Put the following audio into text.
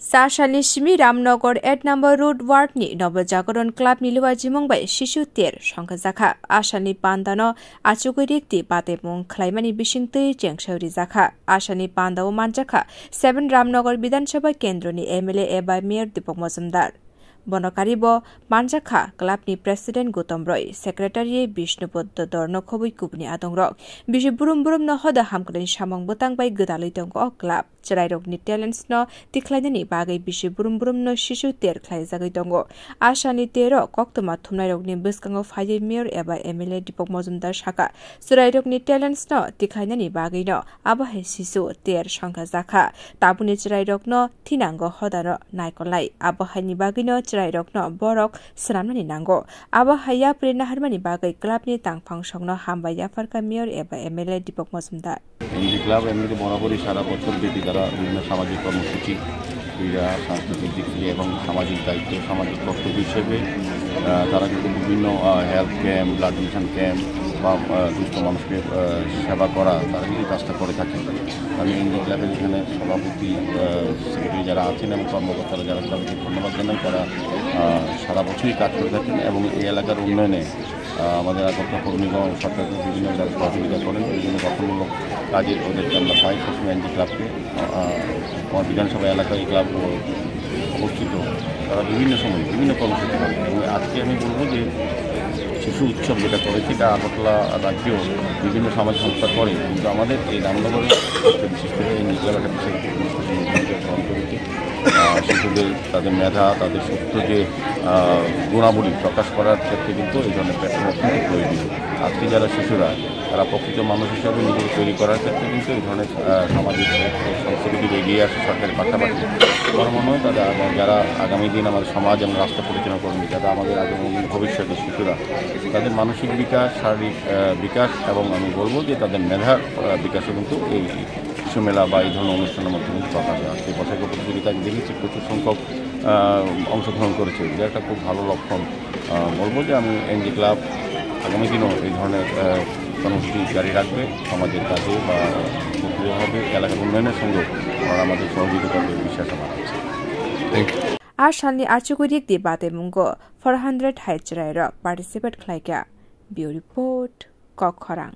साशालनि Simi Ramnagar 8 number road वार्डनि नवजागरण क्लाबनि लुवाजिमंबाय शिशु तेर संखजाखा आशानि पान्दानो आचुगरिकति बातेमुं खलाइमानि बिसिंतै जेंसावरि जाखा आशानि पान्दाव मानजाखा 7 रामनगर विधानसभा केन्द्रनि एमएलए एबा मेयर दीपक मजुमदार बनकारिब मानजाखा क्लाबनि प्रेसिडेंट गौतम रॉय सेक्रेटारि विष्णुपद दर्न खबै कुबनि आदंरक बिसि बुरुम बुरुम नहदा हामकलनि सामं बोतांबाय गोदालै दंग क्लाब चराइरकनि टेलेन्ट्स न तिख्लाइनानि बागै बिसि बुरुम बुरुम न शिशु तेर ख्लाइजागै दंग आशानि तेर कक्तमा थुमनाइरकनि बस्कांग फाइजे मेयर एबा एमएलए दीपक मजुमदार साका चराइरकनि टेलेन्ट्स न तिख्लाइनानि बागै न आबाहे शिशु तेर संखा जाखा ताबुनि चराइरक न थिनांग हदार नायकलाई आबाहानि बागै न चराइरक न बरक सरामनानि नांगो आबाहाया प्रेरणाहारमानि बागै क्लाबनि तांफां संनो हामबाय याफारका मेयर एबा एमएलए दीपक मजुमदार এনজি ক্লাব এমনিতে বরাবরই সারা বছর ব্যাপী তারা বিভিন্ন সামাজিক কর্মসূচি ক্রীড়া সাংস্কৃতিক দিক থেকে এবং সামাজিক দায়িত্ব সামাজিক কর্তব্য হিসেবে তারা কিন্তু বিভিন্ন health camp blood donation camp বা দুস্থ মানুষকে সেবা করা তারা কিন্তু কাজটা করে থাকে। আমি এনজি ক্লাবের এখানে সভাপতি সেক্রেটারি যারা আছেন এবং কর্মকর্তারা যারা তাদেরকে ধন্যবাদ জানাই। তারা সারা বছরই কাজ করে থাকেন এবং এই এলাকার উন্নয়নে আমাদের আগরতলা পৌর নিগম সরকারকে বিভিন্ন সহযোগিতা করেন। বিভিন্ন গঠনমূলক কাজে ওদেরকে আমরা পাই সবসময় এনজি ক্লাবকে আমার বিধানসভা এলাকায় এই ক্লাব অবস্থিত। তারা বিভিন্ন সময় বিভিন্ন কর্মসূচি করে এবং আজকে আমি বলবো যে শিশু উৎসব যেটা করেছে এটা আগরতলা রাজ্যেও বিভিন্ন সামাজিক সংস্থা করে, কিন্তু আমাদের এই রামনগরে বিশেষ করে এনজি ক্লাব একটা বিশেষ ভূমিকা গ্রহণ করেছে। শিশুদের তাদের মেধা তাদের সুস্থ যে গুণাবলী প্রকাশ করার ক্ষেত্রে কিন্তু এই ধরনের প্ল্যাটফর্ম অত্যন্ত প্রয়োজনীয়। আজকে যারা শিশুরা তারা প্রকৃত মানুষ হিসাবে নিজেকে তৈরি করার ক্ষেত্রে কিন্তু এই ধরনের সামাজিক সংস্কৃতি এগিয়ে আসে সরকারের পাশাপাশি। আমার মনে হয় তাদের যারা আগামী দিন আমাদের সমাজ এবং রাষ্ট্র পরিচালনা করবেন, যারা আমাদের আগামী ভবিষ্যতের শিশুরা তাদের মানসিক বিকাশ শারীরিক বিকাশ এবং আমি বলবো যে তাদের মেধার বিকাশও কিন্তু এই শিশু মেলা বা এই ধরনের অনুষ্ঠানের মধ্যে কিন্তু প্রকাশ হয়। আজকে পতাকা প্রতিযোগিতায় দেখেছি প্রচুর সংখ্যক অংশগ্রহণ করেছে, যেটা একটা খুব ভালো লক্ষণ। বলবো যে আমি এনজি ক্লাব আগামী দিনও এই ধরনের কর্মসূচি জারি রাখবে সমাজের কাজে বা সক্রিয়ভাবে এলাকার উন্নয়নের সঙ্গে আমাদের সহযোগিতা করবে বিশ্বাস আমার আছে। आशालनि आचुगरिक दि बातेमुंगो 400 हाइचराइर पार्टिसिपेट खलाइका बिउ रिपोर्ट कखरां।